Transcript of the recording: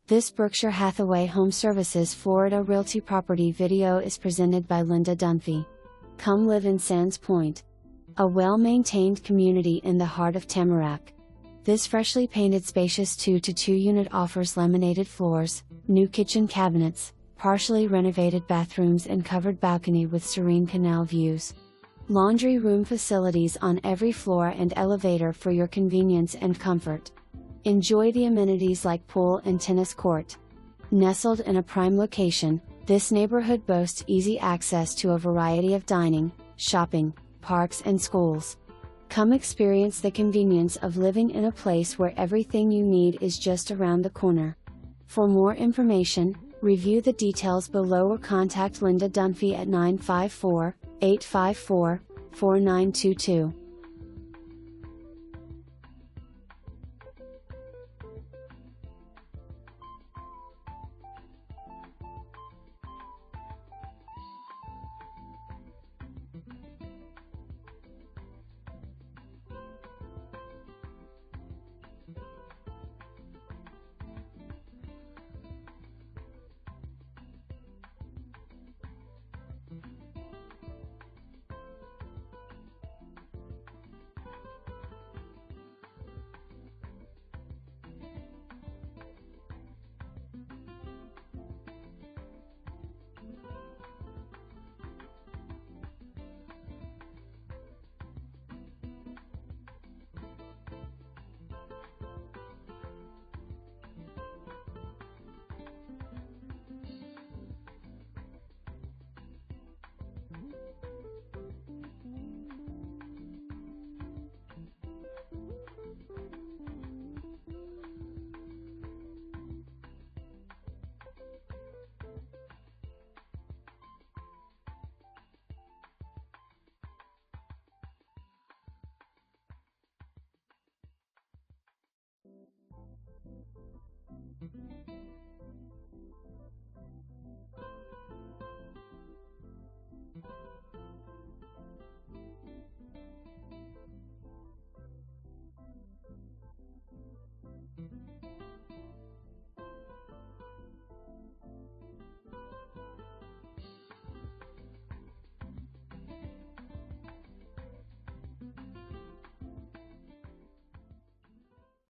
This Berkshire Hathaway HomeServices Florida Realty property video is presented by Linda Dunphy. Come live in Sands Point, a well-maintained community in the heart of Tamarac. This freshly painted spacious 2-2 unit offers laminated floors, new kitchen cabinets, partially renovated bathrooms and covered balcony with serene canal views. Laundry room facilities on every floor and elevator for your convenience and comfort. Enjoy the amenities like pool and tennis court. Nestled in a prime location, this neighborhood boasts easy access to a variety of dining, shopping, parks and schools. Come experience the convenience of living in a place where everything you need is just around the corner. For more information, review the details below or contact Linda Dunphy at 954-854-4922.